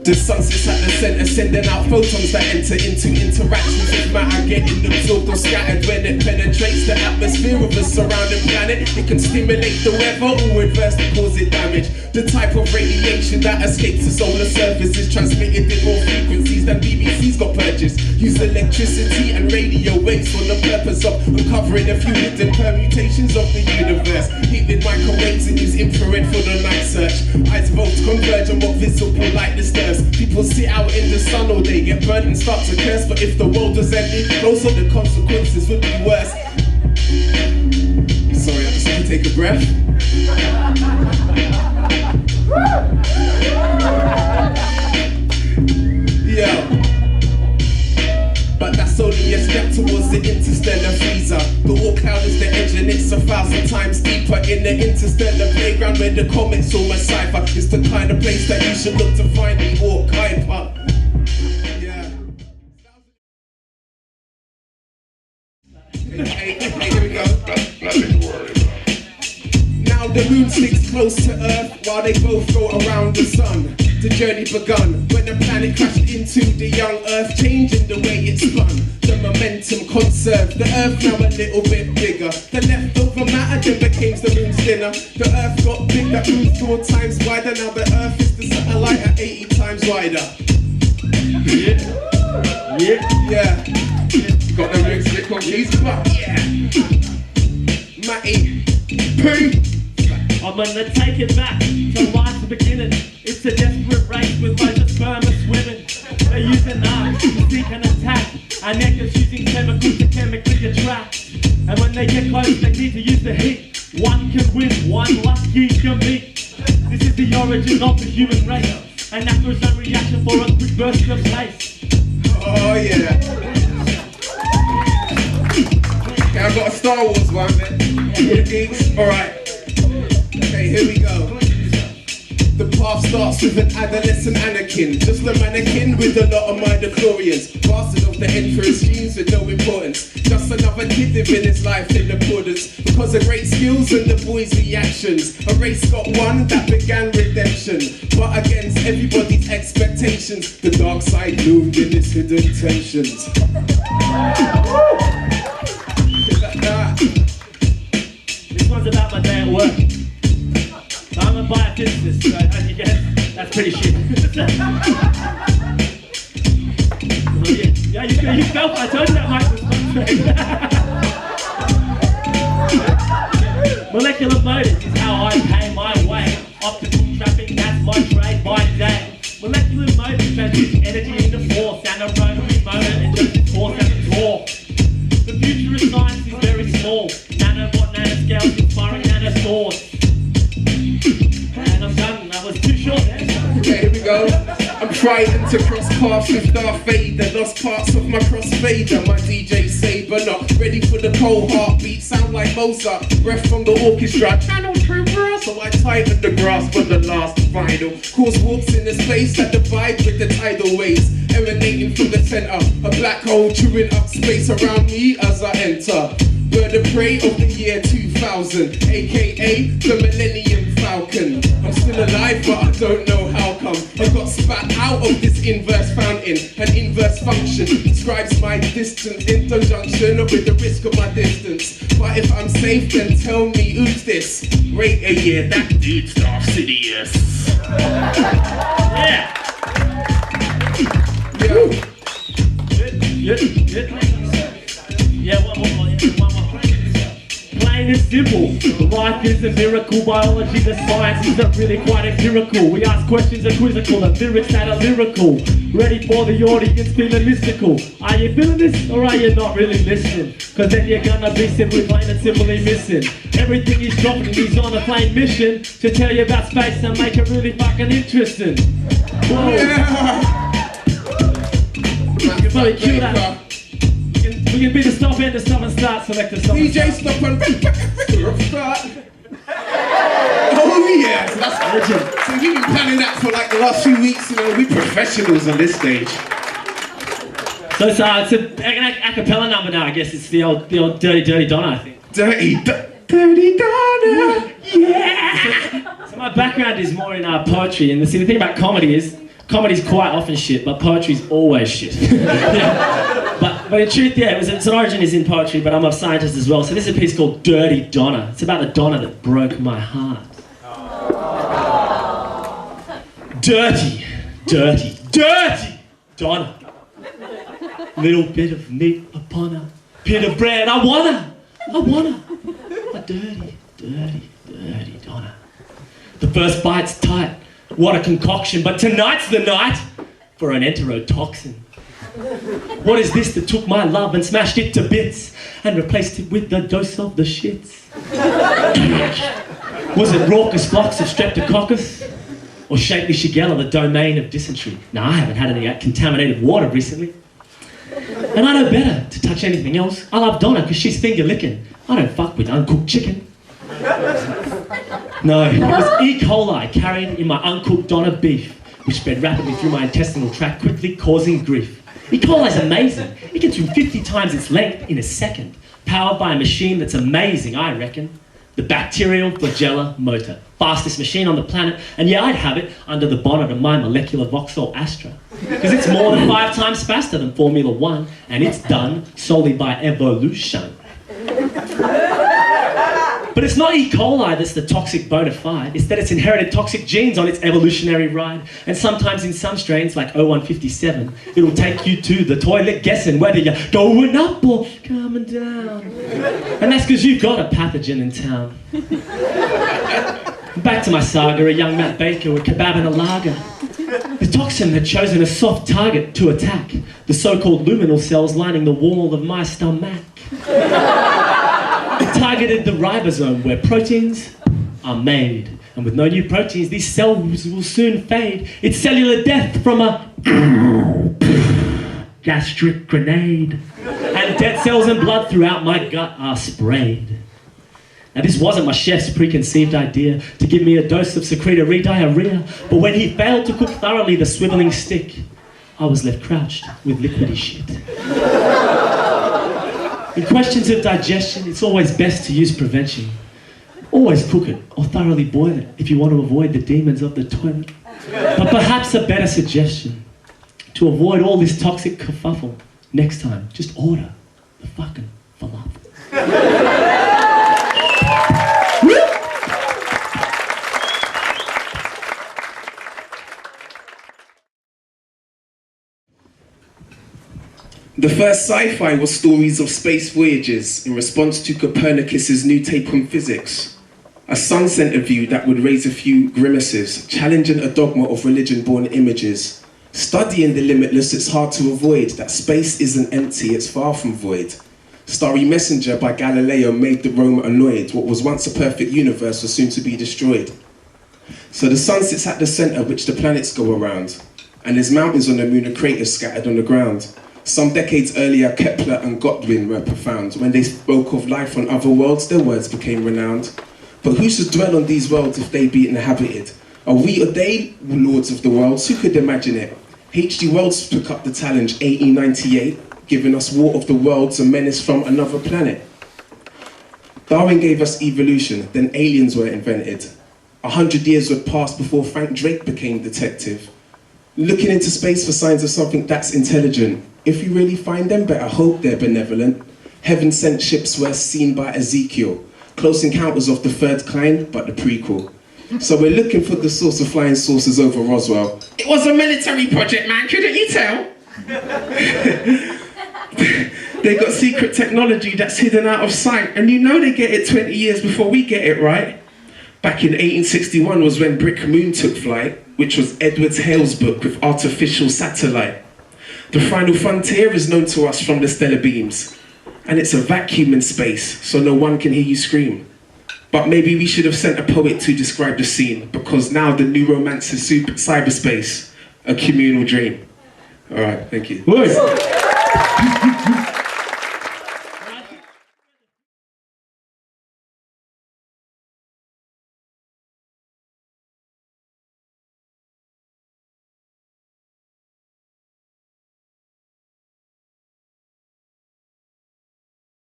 The sun sits at the centre, sending out photons that enter into interactions with matter, getting absorbed or scattered. When it penetrates the atmosphere of the surrounding planet, it can stimulate the weather or adversely cause it damage. The type of radiation that escapes the solar surface is transmitted in more frequencies than BBC's got purchased. Use electricity and radio waves for the purpose of uncovering a few hidden permutations of the universe. Heat with microwaves and use infrared for the night search. Eyes volts converge on what visible light disturbs. People sit out in the sun all day, get burnt and start to curse. But if the world was ending, those are the consequences would be worse. Sorry, I just need to take a breath. Yeah. But that's only a step towards the interstellar freezer. The Oort cloud is the edge and it's 1,000 times deeper. In the interstellar playground where the comets almost cipher. It's the kind of place that you should look to find the Oort Kuiper. Yeah. Hey, here we go. Nothing to worry about. Now the moon sticks close to Earth while they both go around the sun. The journey begun when the planet crashed into the young Earth, changing the way it spun. The momentum conserved, the Earth now a little bit bigger. The leftover matter then became the moon's dinner. The Earth got big, that moved 4 times wider. Now the Earth is the satellite at 80 times wider. Yeah. Got the lyrics a bit confused, but yeah. Matty, P. I'm gonna take it back to life's beginning. It's a desperate race with loads of sperm swimming. They're using arms to seek an attack. And they're using chemicals to chemically attract. And when they get close, they need to use the heat. One can win, one lucky can meet. This is the origin of the human race. And that was a reaction for a quick burst of place. Oh yeah. Okay, I've got a Star Wars one then. For the geeks. Alright. Okay, here we go. The path starts with an adolescent Anakin, just a mannequin with a lot of midichlorians. Bastard of the Emperor's genes with no importance. Just another kid living his life in accordance. Because of great skills and the boys' reactions. A race got one that began redemption. But against everybody's expectations, the dark side loomed in its hidden tensions. This one's about my day at work. I'm a biophysicist, so as you guess, that's pretty shit. Yeah, you felt, I told you that mic was contract. Molecular motors is how I pay my way. Optical trapping, that's my trade by day. Molecular motors transmit energy into force, and a rotary motor injects force at the torque. The future of science is very small. Nanobot, nanoscale, inspiring nanosaurs. And I'm done, that was too short then. Okay, here we go. I'm trying to cross paths with Darth Vader. Lost parts of my crossfader. My DJ Saber, not ready for the cold heartbeat. Sound like Mozart, breath from the orchestra. Channel trooper, so I tighten the grasp of the last final. Cause warps in the space that divide with the tidal waves. Emanating from the center, a black hole chewing up space around me as I enter. Bird of prey of the year 2000, aka the Millennium Falcon. I'm still alive, but I don't know how come. I got spat out of this inverse fountain. An inverse function describes my distance in conjunction with the risk of my distance. But if I'm safe, then tell me who's this? Wait a year, that dude's Darth Sidious. Yeah. Yo. Yeah, one more. Plain and simple. Life is a miracle. Biology, the science is not really quite empirical. We ask questions are quizzical, the lyrics that are lyrical. Ready for the audience, feeling mystical. Are you feeling this, or are you not really listening? Cause then you're gonna be simply plain and simply missing. Everything he's dropping, he's on a plain mission to tell you about space and make it really fucking interesting. Whoa. Yeah. You probably kill that. We can be the stop and the stop and start, select the stop DJ and stop and start. Oh yeah, so that's legend. So we've been planning that for like the last few weeks, you know, we professionals on this stage. So it's an a cappella number now, I guess it's the old Dirty Donna, I think. Dirty Donna, yeah! So my background is more in poetry, and the thing about comedy is, Comedy's quite often shit, but poetry's always shit. Yeah. But in truth, yeah, its origin is in poetry, but I'm a scientist as well. So this is a piece called Dirty Donna. It's about the Donna that broke my heart. Dirty, dirty, dirty Donna. Little bit of meat upon a bit of bread. I want her. A dirty, dirty, dirty Donna. The first bite's tight. What a concoction. But tonight's the night for an enterotoxin. What is this that took my love and smashed it to bits and replaced it with the dose of the shits? Was it raucous flocks of streptococcus? Or shapely shigella, the domain of dysentery? Now, I haven't had any contaminated water recently. And I know better to touch anything else. I love Donna because she's finger licking. I don't fuck with uncooked chicken. No, it was E. coli carried in my uncooked Donna beef, which spread rapidly through my intestinal tract, quickly causing grief. E. coli is amazing. It gets through 50 times its length in a second, powered by a machine that's amazing, I reckon. The bacterial flagella motor. Fastest machine on the planet, and yeah, I'd have it under the bonnet of my molecular Vauxhall Astra. Because it's more than 5 times faster than Formula 1, and it's done solely by evolution. But it's not E. coli that's the toxic bona fide, it's that it's inherited toxic genes on its evolutionary ride. And sometimes in some strains, like 0157, it'll take you to the toilet guessing whether you're going up or coming down. And that's because you've got a pathogen in town. Back to my saga, a young PhatMattBaker with kebab and a lager. The toxin had chosen a soft target to attack, the so-called luminal cells lining the wall of my stomach. It targeted the ribosome where proteins are made. And with no new proteins, these cells will soon fade. It's cellular death from a gastric grenade. And dead cells and blood throughout my gut are sprayed. Now this wasn't my chef's preconceived idea to give me a dose of secretory diarrhea, but when he failed to cook thoroughly the swiveling stick, I was left crouched with liquidy shit. In questions of digestion, it's always best to use prevention. Always cook it or thoroughly boil it if you want to avoid the demons of the toilet. But perhaps a better suggestion, to avoid all this toxic kerfuffle, next time, just order the fucking falafel. The first sci-fi was stories of space voyages in response to Copernicus's new take on physics. A sun-centered view that would raise a few grimaces, challenging a dogma of religion-born images. Studying the limitless, it's hard to avoid that space isn't empty, it's far from void. Starry Messenger by Galileo made the Rome annoyed. What was once a perfect universe was soon to be destroyed. So the sun sits at the center, which the planets go around. And there's mountains on the moon and craters scattered on the ground. Some decades earlier, Kepler and Godwin were profound. When they spoke of life on other worlds, their words became renowned. But who should dwell on these worlds if they be inhabited? Are we or they lords of the worlds? Who could imagine it? H.G. Wells took up the challenge 1898, giving us War of the Worlds, a menace from another planet. Darwin gave us evolution, then aliens were invented. 100 years would pass before Frank Drake became detective. Looking into space for signs of something that's intelligent. If you really find them, better hope they're benevolent. Heaven-sent ships were seen by Ezekiel. Close Encounters of the Third Kind, but the prequel. So we're looking for the source of flying saucers over Roswell. It was a military project, man, couldn't you tell? They got secret technology that's hidden out of sight, and you know they get it 20 years before we get it, right? Back in 1861 was when Brick Moon took flight, which was Edward Hale's book with artificial satellite. The final frontier is known to us from the stellar beams, and it's a vacuum in space, so no one can hear you scream. But maybe we should have sent a poet to describe the scene, because now the new romance is cyberspace, a communal dream. All right, thank you.